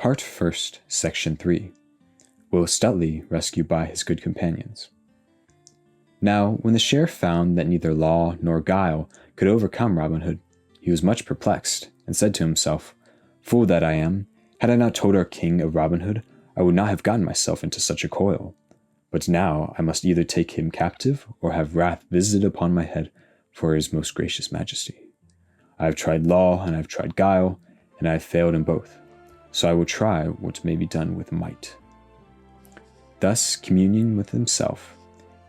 Part First, Section 3. Will Stutely rescued by his good companions. Now, when the sheriff found that neither law nor guile could overcome Robin Hood, he was much perplexed, and said to himself, "Fool that I am! Had I not told our king of Robin Hood, I would not have gotten myself into such a coil. But now I must either take him captive, or have wrath visited upon my head for his most gracious majesty. I have tried law, and I have tried guile, and I have failed in both. So I will try what may be done with might." Thus, communing with himself,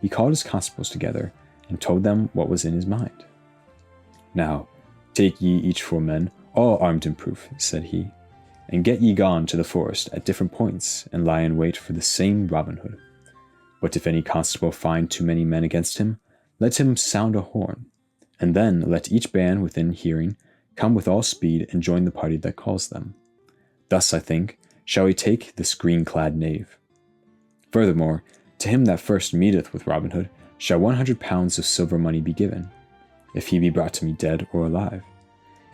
he called his constables together, and told them what was in his mind. "Now, take ye each 4 men, all armed and proof," said he, "and get ye gone to the forest at different points, and lie in wait for the same Robin Hood. But if any constable find too many men against him, let him sound a horn, and then let each band within hearing come with all speed and join the party that calls them. Thus, I think, shall we take this green-clad knave. Furthermore, to him that first meeteth with Robin Hood shall 100 pounds of silver money be given, if he be brought to me dead or alive.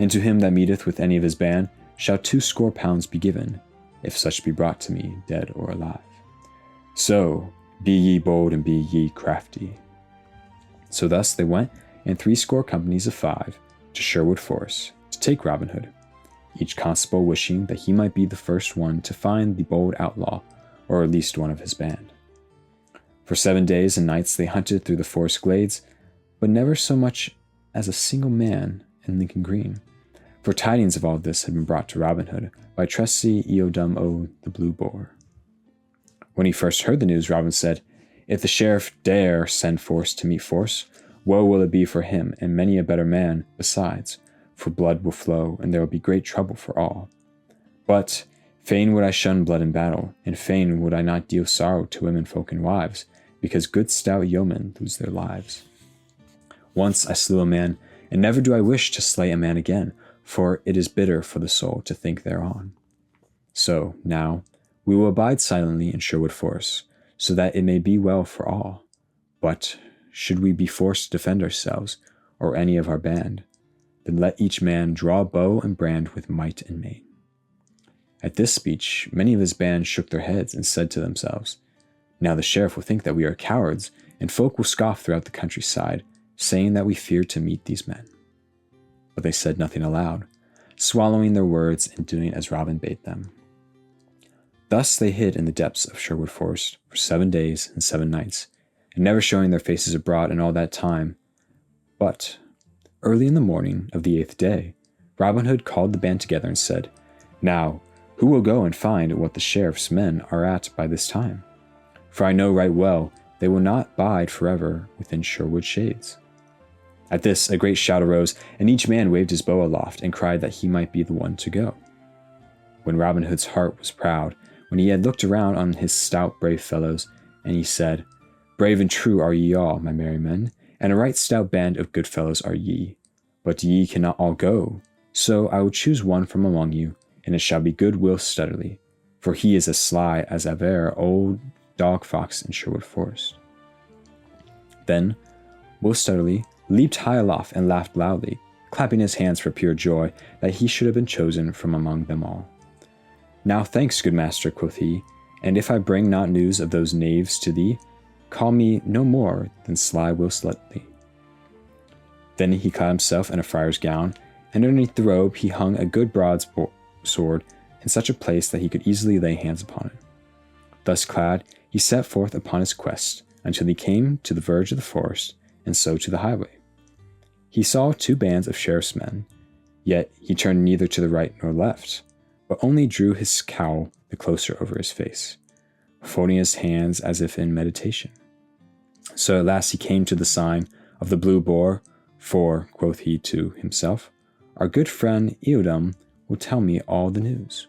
And to him that meeteth with any of his band shall 20 pounds be given, if such be brought to me dead or alive. So be ye bold and be ye crafty." So thus they went in 80 companies of 5 to Sherwood Forest to take Robin Hood, each constable wishing that he might be the first one to find the bold outlaw, or at least one of his band. For 7 days and nights they hunted through the forest glades, but never so much as a single man in Lincoln Green, for tidings of all this had been brought to Robin Hood by trusty Eodom o' the Blue Boar. When he first heard the news, Robin said, "If the sheriff dare send force to meet force, woe will it be for him and many a better man besides, for blood will flow, and there will be great trouble for all. But fain would I shun blood in battle, and fain would I not deal sorrow to women folk and wives, because good stout yeomen lose their lives. Once I slew a man, and never do I wish to slay a man again, for it is bitter for the soul to think thereon. So, now, we will abide silently in Sherwood Forest, so that it may be well for all. But should we be forced to defend ourselves, or any of our band, then let each man draw bow and brand with might and main." At this speech, many of his band shook their heads and said to themselves, "Now the sheriff will think that we are cowards, and folk will scoff throughout the countryside, saying that we fear to meet these men." But they said nothing aloud, swallowing their words and doing as Robin bade them. Thus they hid in the depths of Sherwood Forest for 7 days and 7 nights, and never showing their faces abroad in all that time. But early in the morning of the 8th day, Robin Hood called the band together and said, "Now, who will go and find what the sheriff's men are at by this time? For I know right well they will not bide forever within Sherwood shades." At this, a great shout arose, and each man waved his bow aloft and cried that he might be the one to go. When Robin Hood's heart was proud, when he had looked around on his stout brave fellows, and he said, "Brave and true are ye all, my merry men, and a right stout band of good fellows are ye. But ye cannot all go, so I will choose one from among you, and it shall be good Will Stutely, for he is as sly as ever old dog fox in Sherwood Forest." Then Will Stutely leaped high aloft and laughed loudly, clapping his hands for pure joy that he should have been chosen from among them all. "Now thanks, good master," quoth he, "and if I bring not news of those knaves to thee, call me no more than sly Will Stutely." Then he clad himself in a friar's gown, and underneath the robe he hung a good sword in such a place that he could easily lay hands upon it. Thus clad, he set forth upon his quest, until he came to the verge of the forest, and so to the highway. He saw 2 bands of sheriff's men, yet he turned neither to the right nor left, but only drew his cowl the closer over his face, folding his hands as if in meditation. So at last he came to the sign of the Blue Boar, "For," quoth he to himself, "our good friend Eodom will tell me all the news."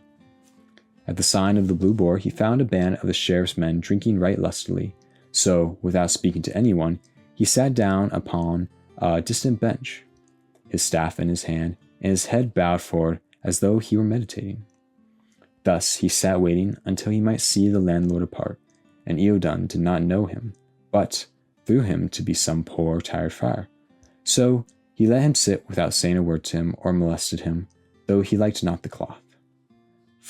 At the sign of the Blue Boar he found a band of the sheriff's men drinking right lustily, so, without speaking to anyone, he sat down upon a distant bench, his staff in his hand, and his head bowed forward as though he were meditating. Thus he sat waiting until he might see the landlord depart, and Eodom did not know him, but threw him to be some poor tired friar. So he let him sit without saying a word to him or molested him, though he liked not the cloth.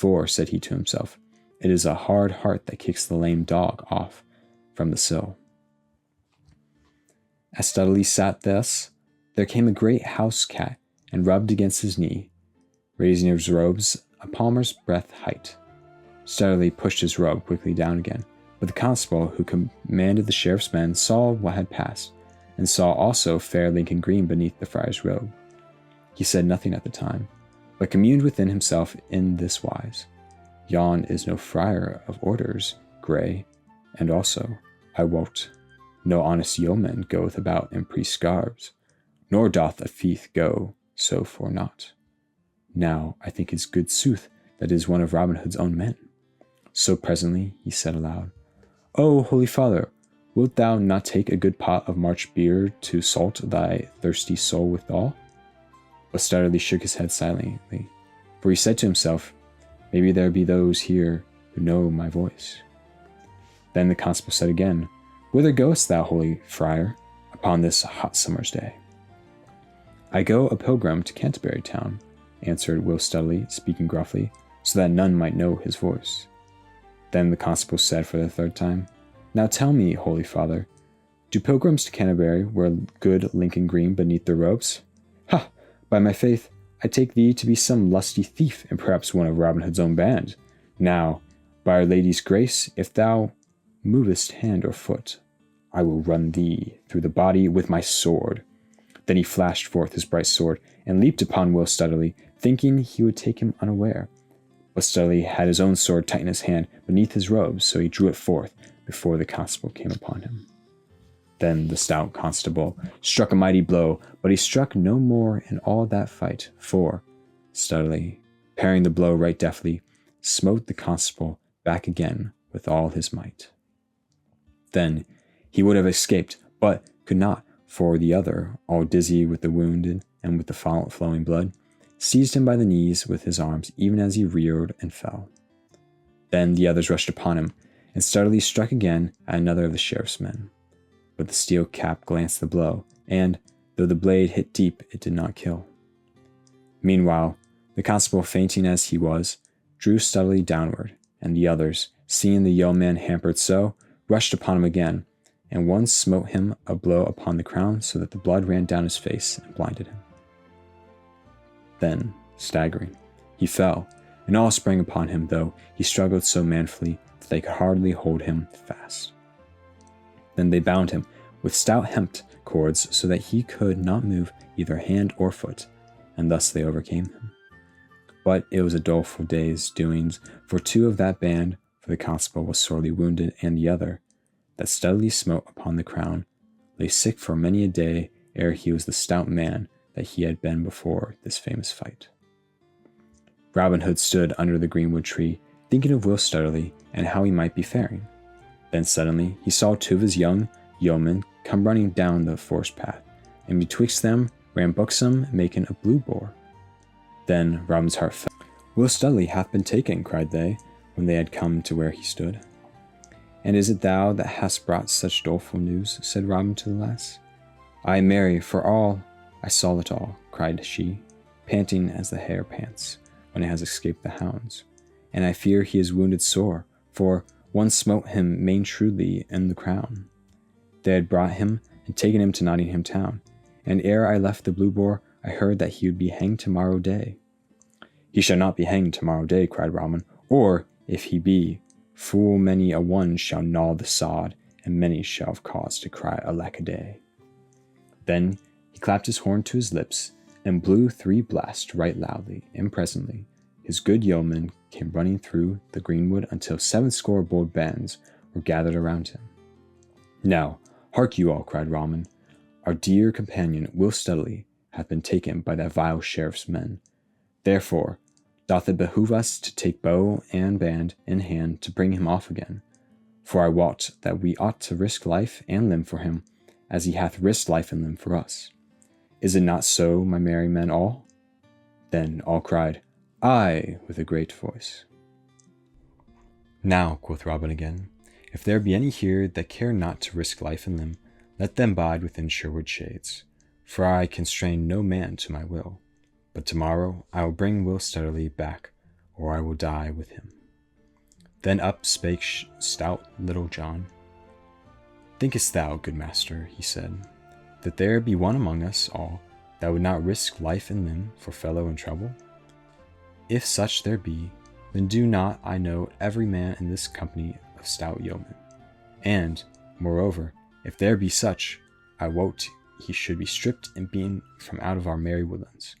For, said he to himself, it is a hard heart that kicks the lame dog off from the sill. As Stutely sat thus, there came a great house cat and rubbed against his knee, raising his robes a palmer's breadth height. Stutely pushed his robe quickly down again, but the constable who commanded the sheriff's men saw what had passed, and saw also fair Lincoln green beneath the friar's robe. He said nothing at the time, but communed within himself in this wise: Yon is no friar of orders grey, and also, I wot, no honest yeoman goeth about in priest's garbs, nor doth a thief go so for naught. Now I think it's good sooth that is one of Robin Hood's own men. So presently he said aloud, O holy father, wilt thou not take a good pot of March beer to salt thy thirsty soul withal? But Stutely shook his head silently, for he said to himself, Maybe there be those here who know my voice. Then the constable said again, Whither goest thou, holy friar, upon this hot summer's day? I go a pilgrim to Canterbury town, answered Will Stutely, speaking gruffly, so that none might know his voice. Then the constable said for the third time, Now tell me, holy father, do pilgrims to Canterbury wear good Lincoln green beneath their robes? Ha! By my faith, I take thee to be some lusty thief, and perhaps one of Robin Hood's own band. Now, by Our Lady's grace, if thou movest hand or foot, I will run thee through the body with my sword. Then he flashed forth his bright sword, and leaped upon Will Stutely, thinking he would take him unaware. But Stutely had his own sword tight in his hand beneath his robes, so he drew it forth before the constable came upon him. Then the stout constable struck a mighty blow, but he struck no more in all that fight, for Stutely, parrying the blow right deftly, smote the constable back again with all his might. Then he would have escaped, but could not, for the other, all dizzy with the wound and with the flowing blood, seized him by the knees with his arms even as he reared and fell. Then the others rushed upon him, and Stutely struck again at another of the sheriff's men. But the steel cap glanced the blow, and, though the blade hit deep, it did not kill. Meanwhile, the constable, fainting as he was, drew Stutely downward, and the others, seeing the yeoman hampered so, rushed upon him again, and one smote him a blow upon the crown so that the blood ran down his face and blinded him. Then, staggering, he fell, and all sprang upon him, though he struggled so manfully that they could hardly hold him fast. Then they bound him with stout hemp cords so that he could not move either hand or foot, and thus they overcame him. But it was a doleful day's doings for two of that band, for the constable was sorely wounded, and the other, that Stutely smote upon the crown, lay sick for many a day ere he was the stout man that he had been before this famous fight. Robin Hood stood under the greenwood tree, thinking of Will Stutely and how he might be faring. Then suddenly he saw two of his young yeomen come running down the forest path, and betwixt them ran Buxom, making a blue boar. Then Robin's heart fell. Will Stutely hath been taken, cried they, when they had come to where he stood. And is it thou that hast brought such doleful news? Said Robin to the lass. Ay, marry, for all I saw it all, cried she, panting as the hare pants when it has escaped the hounds. And I fear he is wounded sore, for one smote him main shrewdly in the crown. They had brought him and taken him to Nottingham town, and ere I left the Blue Boar, I heard that he would be hanged tomorrow day. He shall not be hanged tomorrow day, cried Robin, or, if he be, full many a one shall gnaw the sod, and many shall have cause to cry alack-a-day. Then he clapped his horn to his lips, and blew 3 blasts right loudly, and presently his good yeomen came running through the greenwood until 70 bold bands were gathered around him. Now, hark you all, cried Robin, our dear companion Will Stutely hath been taken by that vile sheriff's men. Therefore doth it behoove us to take bow and band in hand to bring him off again. For I wot that we ought to risk life and limb for him, as he hath risked life and limb for us. Is it not so, my merry men all? Then all cried, Aye, with a great voice. Now, quoth Robin again, if there be any here that care not to risk life and limb, let them bide within Sherwood shades, for I constrain no man to my will. But tomorrow I will bring Will Stutely back, or I will die with him. Then up spake stout Little John. Thinkest thou, good master, he said, that there be one among us all that would not risk life and limb for fellow in trouble? If such there be, then do not I know every man in this company of stout yeomen. And, moreover, if there be such, I wot he should be stripped and beaten from out of our merry woodlands.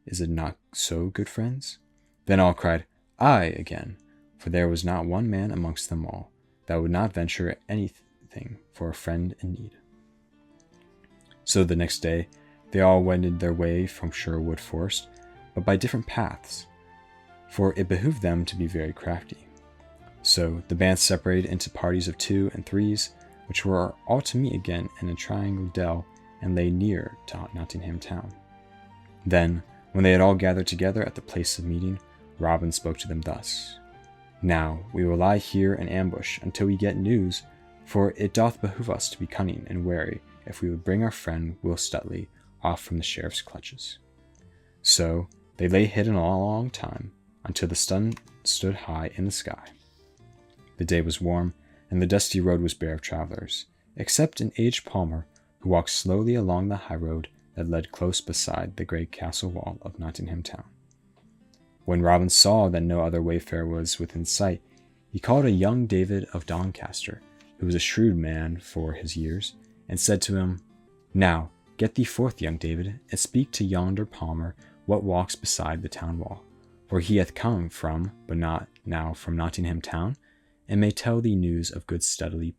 Is it not so, good friends? Then all cried, Aye, again, for there was not one man amongst them all that would not venture anything for a friend in need. So the next day they all wended their way from Sherwood Forest, but by different paths, for it behooved them to be very crafty. So the band separated into parties of 2 and 3s, which were all to meet again in a triangle dell and lay near to Nottingham town. Then, when they had all gathered together at the place of meeting, Robin spoke to them thus: Now we will lie here in ambush until we get news, for it doth behoove us to be cunning and wary if we would bring our friend Will Stutely off from the sheriff's clutches. So they lay hidden a long time, until the sun stood high in the sky. The day was warm, and the dusty road was bare of travelers, except an aged palmer who walked slowly along the high road that led close beside the great castle wall of Nottingham town. When Robin saw that no other wayfarer was within sight, he called a young David of Doncaster, who was a shrewd man for his years, and said to him, Now get thee forth, young David, and speak to yonder palmer what walks beside the town wall, for he hath come from, but not now from Nottingham town, and may tell thee news of good Stutely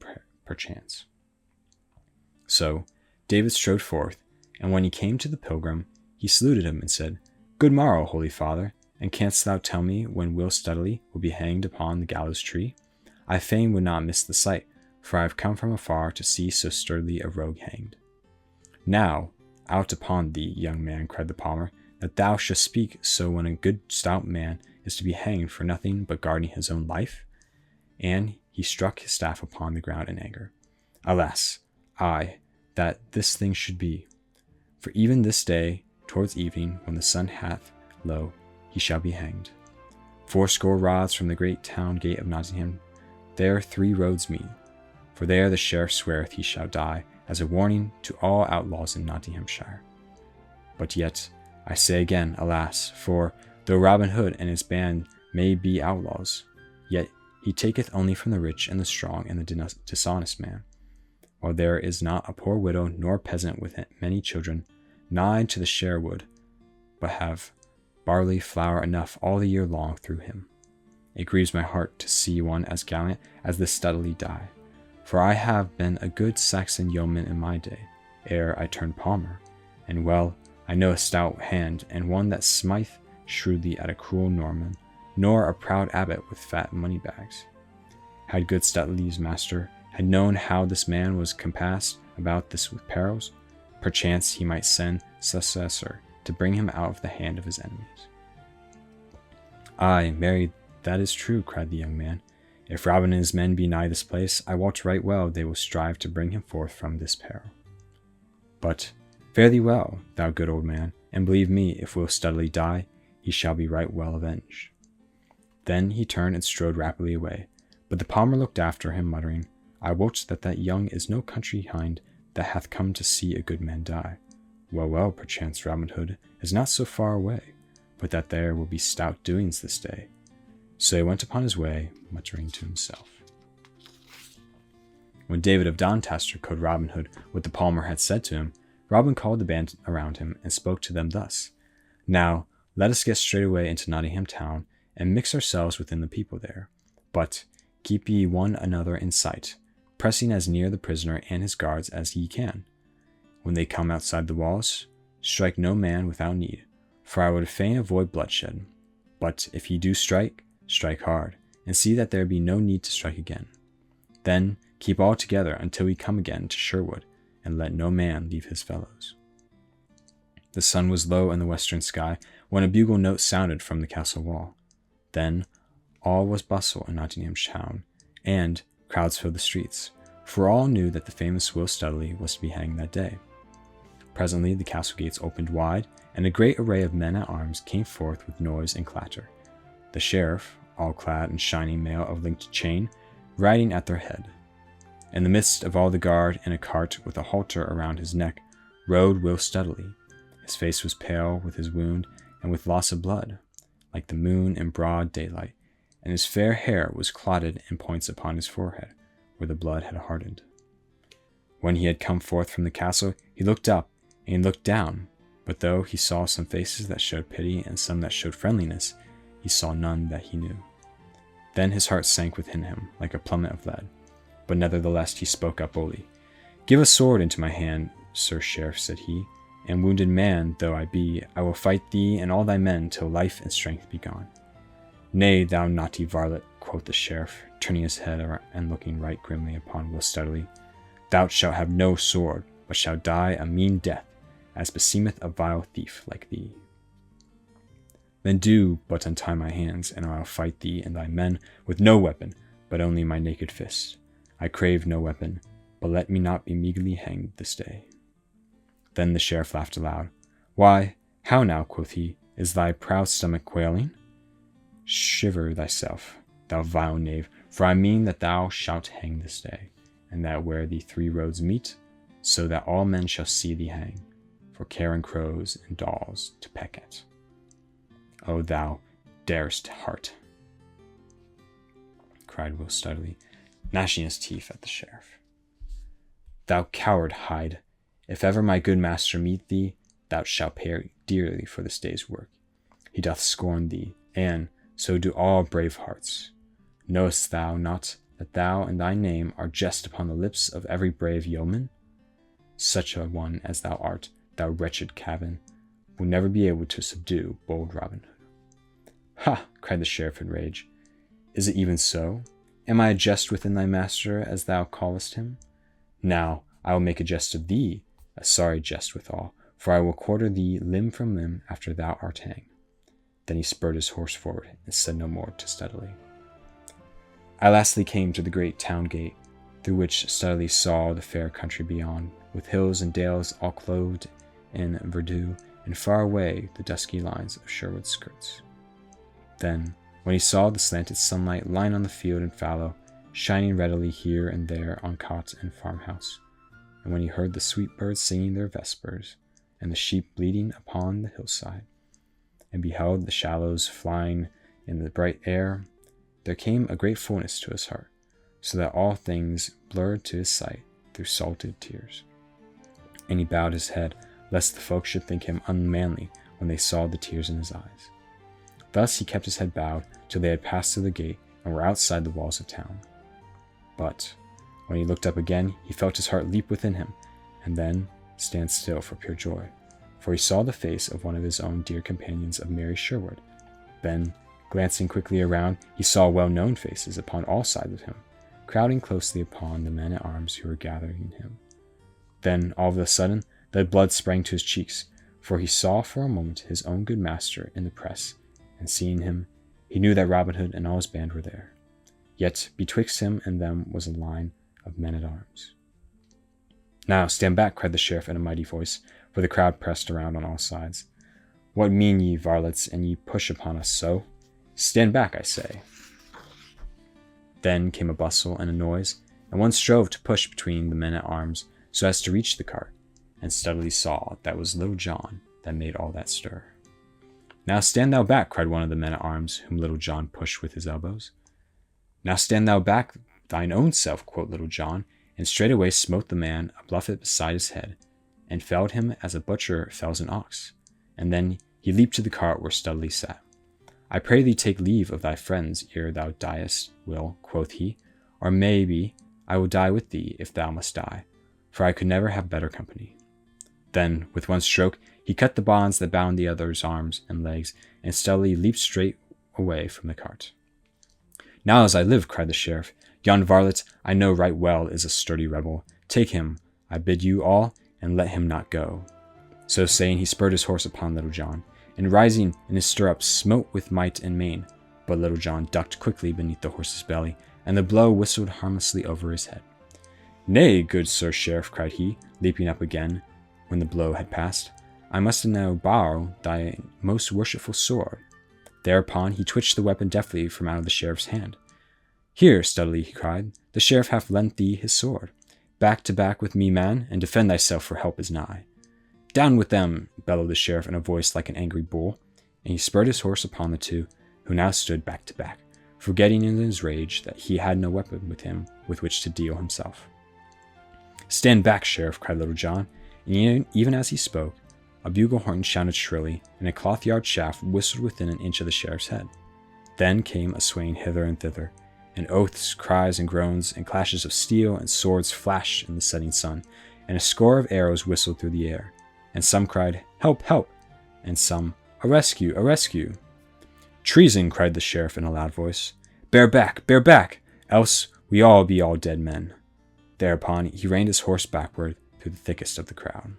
perchance. So David strode forth, and when he came to the pilgrim, he saluted him and said, Good morrow, holy father, and canst thou tell me when Will Stutely will be hanged upon the gallows tree? I fain would not miss the sight, for I have come from afar to see so sturdily a rogue hanged. Now, out upon thee, young man, cried the palmer, that thou shouldst speak so when a good stout man is to be hanged for nothing but guarding his own life. And he struck his staff upon the ground in anger. Alas, aye, that this thing should be. For even this day, towards evening, when the sun hath low, he shall be hanged. 80 rods from the great town gate of Nottingham, there 3 roads meet. For there the sheriff sweareth he shall die, as a warning to all outlaws in Nottinghamshire. But yet, I say again, alas, for though Robin Hood and his band may be outlaws, yet he taketh only from the rich and the strong and the dishonest man, while there is not a poor widow nor peasant with many children nigh to the Sherwood, but have barley flour enough all the year long through him. It grieves my heart to see one as gallant as this Stutely die, for I have been a good Saxon yeoman in my day, ere I turned palmer, and well I know a stout hand, and one that smiteth shrewdly at a cruel Norman, nor a proud abbot with fat money bags. Had good Stutely's master had known how this man was compassed about this with perils, perchance he might send successor to bring him out of the hand of his enemies. Aye, marry, that is true, cried the young man. If Robin and his men be nigh this place, I wot right well they will strive to bring him forth from this peril. But fare thee well, thou good old man, and believe me, if Will Stutely die, he shall be right well avenged. Then he turned and strode rapidly away, but the palmer looked after him, muttering, I wot that young is no country hind that hath come to see a good man die. Well, well, perchance Robin Hood is not so far away, but that there will be stout doings this day. So he went upon his way, muttering to himself. When David of Doncaster told Robin Hood what the palmer had said to him, Robin called the band around him and spoke to them thus: Now let us get straightway into Nottingham town, and mix ourselves within the people there. But keep ye one another in sight, pressing as near the prisoner and his guards as ye can. When they come outside the walls, strike no man without need, for I would fain avoid bloodshed. But if ye do strike, strike hard, and see that there be no need to strike again. Then keep all together until we come again to Sherwood, and let no man leave his fellows. The sun was low in the western sky when a bugle note sounded from the castle wall. Then all was bustle in Nottingham town, and crowds filled the streets, for all knew that the famous Will Stutely was to be hanged that day. Presently the castle gates opened wide, and a great array of men at arms came forth with noise and clatter. the sheriff, all clad in shining mail of linked chain, riding at their head. In the midst of all the guard, in a cart with a halter around his neck, rode Will Stutely. His face was pale with his wound and with loss of blood, like the moon in broad daylight, and his fair hair was clotted in points upon his forehead, where the blood had hardened. When he had come forth from the castle, he looked up, and he looked down, but though he saw some faces that showed pity and some that showed friendliness, he saw none that he knew. Then his heart sank within him like a plummet of lead, but nevertheless he spoke up boldly. "Give a sword into my hand, Sir Sheriff," said he, "and wounded man though I be, I will fight thee and all thy men till life and strength be gone." "Nay, thou naughty varlet," quoth the sheriff, turning his head around and looking right grimly upon Will Stutely, "thou shalt have no sword, but shalt die a mean death, as beseemeth a vile thief like thee." "Then do but untie my hands, and I will fight thee and thy men with no weapon, but only my naked fist. I crave no weapon, but let me not be meagerly hanged this day." Then the sheriff laughed aloud. "Why, how now," quoth he, "is thy proud stomach quailing? Shiver thyself, thou vile knave, for I mean that thou shalt hang this day, and that where the three roads meet, so that all men shall see thee hang, for carrion crows and dolls to peck at. O thou darest heart," cried Will Stutely, gnashing his teeth at the sheriff. "Thou coward, hide! If ever my good master meet thee, thou shalt pay dearly for this day's work. He doth scorn thee, and so do all brave hearts. Knowest thou not that thou and thy name are jest upon the lips of every brave yeoman? Such a one as thou art, thou wretched Cavan, will never be able to subdue bold Robin Hood." "Ha!" cried the sheriff in rage. "Is it even so? Am I a jest within thy master, as thou callest him? Now I will make a jest of thee, a sorry jest withal, for I will quarter thee limb from limb after thou art hanged." Then he spurred his horse forward and said no more to Stutely. At last they came to the great town gate, through which Stutely saw the fair country beyond, with hills and dales all clothed in verdure, and far away the dusky lines of Sherwood's skirts. Then, when he saw the slanted sunlight lying on the field and fallow, shining readily here and there on cot and farmhouse, and when he heard the sweet birds singing their vespers, and the sheep bleating upon the hillside, and beheld the shallows flying in the bright air, there came a great fullness to his heart, so that all things blurred to his sight through salted tears. And he bowed his head, lest the folk should think him unmanly when they saw the tears in his eyes. Thus he kept his head bowed till they had passed through the gate and were outside the walls of town. But when he looked up again, he felt his heart leap within him, and then stand still for pure joy, for he saw the face of one of his own dear companions of merry Sherwood. Then, glancing quickly around, he saw well-known faces upon all sides of him, crowding closely upon the men-at-arms who were gathering him. Then, all of a sudden, the blood sprang to his cheeks, for he saw for a moment his own good master in the press, and seeing him, he knew that Robin Hood and all his band were there. Yet betwixt him and them was a line of men-at-arms. "Now stand back," cried the sheriff in a mighty voice, for the crowd pressed around on all sides. "What mean ye, varlets, and ye push upon us so? Stand back, I say." Then came a bustle and a noise, and one strove to push between the men-at-arms so as to reach the cart, and Stutely saw that it was Little John that made all that stir. "Now stand thou back," cried one of the men-at-arms, whom Little John pushed with his elbows. "Now stand thou back thine own self," quoth Little John, and straightway smote the man a buffet beside his head, and felled him as a butcher fells an ox. And then he leaped to the cart where Stutely sat. "I pray thee take leave of thy friends ere thou diest, Will," quoth he, "or maybe I will die with thee if thou must die, for I could never have better company." Then, with one stroke, he cut the bonds that bound the other's arms and legs, and Stutely leaped straight away from the cart. "Now as I live," cried the sheriff, "yon varlet I know right well is a sturdy rebel. Take him, I bid you all, and let him not go." So saying, he spurred his horse upon Little John, and rising in his stirrups smote with might and main. But Little John ducked quickly beneath the horse's belly, and the blow whistled harmlessly over his head. "Nay, good Sir Sheriff," cried he, leaping up again when the blow had passed, "I must now borrow thy most worshipful sword." Thereupon he twitched the weapon deftly from out of the sheriff's hand. "Here, Stutely," he cried, "the sheriff hath lent thee his sword. Back to back with me, man, and defend thyself, for help is nigh." "Down with them!" bellowed the sheriff in a voice like an angry bull, and he spurred his horse upon the two, who now stood back to back, forgetting in his rage that he had no weapon with him with which to deal himself. "Stand back, Sheriff," cried Little John, and even as he spoke, a bugle horn sounded shrilly, and a cloth-yard shaft whistled within an inch of the sheriff's head. Then came a swaying hither and thither, and oaths, cries, and groans, and clashes of steel and swords flashed in the setting sun, and a score of arrows whistled through the air, and some cried, "Help, help!" and some, "A rescue, a rescue!" "Treason!" cried the sheriff in a loud voice. Bear back, else we all be all dead men." Thereupon he reined his horse backward through the thickest of the crowd.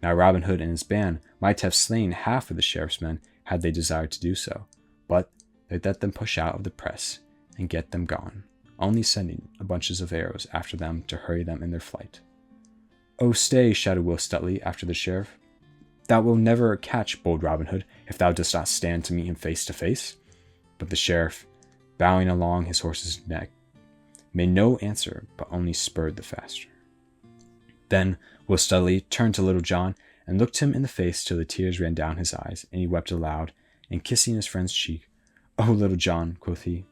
Now Robin Hood and his band might have slain half of the sheriff's men had they desired to do so, but they let them push out of the press and get them gone, only sending a bunches of arrows after them to hurry them in their flight. "Oh, stay!" shouted Will Stutely after the sheriff. "Thou wilt never catch bold Robin Hood if thou dost not stand to meet him face to face." But the sheriff, bowing along his horse's neck, made no answer, but only spurred the faster. Then Will Stutely turned to Little John and looked him in the face till the tears ran down his eyes, and he wept aloud, and kissing his friend's cheek, "Oh, Little John," quoth he,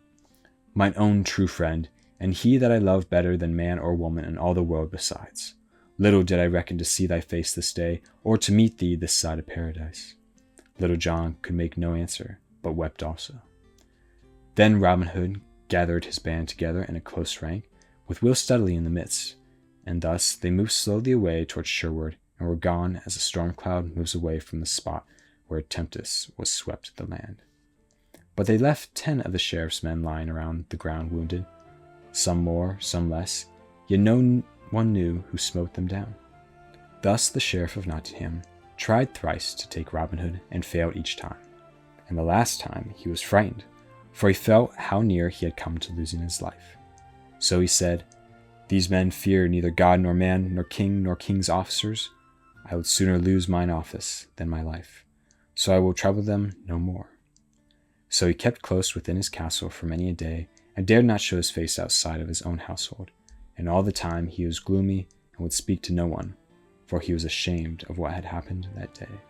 "mine own true friend, and he that I love better than man or woman in all the world besides. Little did I reckon to see thy face this day, or to meet thee this side of paradise." Little John could make no answer, but wept also. Then Robin Hood gathered his band together in a close rank, with Will Stutely in the midst, and thus they moved slowly away towards Sherwood, and were gone as a storm cloud moves away from the spot where a tempest was swept the land. But they left 10 of the sheriff's men lying around the ground wounded, some more, some less, yet no one knew who smote them down. Thus the sheriff of Nottingham tried thrice to take Robin Hood, and failed each time, and the last time he was frightened, for he felt how near he had come to losing his life. So he said, "These men fear neither God nor man, nor king's officers. I would sooner lose mine office than my life, so I will trouble them no more." So he kept close within his castle for many a day, and dared not show his face outside of his own household, and all the time he was gloomy and would speak to no one, for he was ashamed of what had happened that day.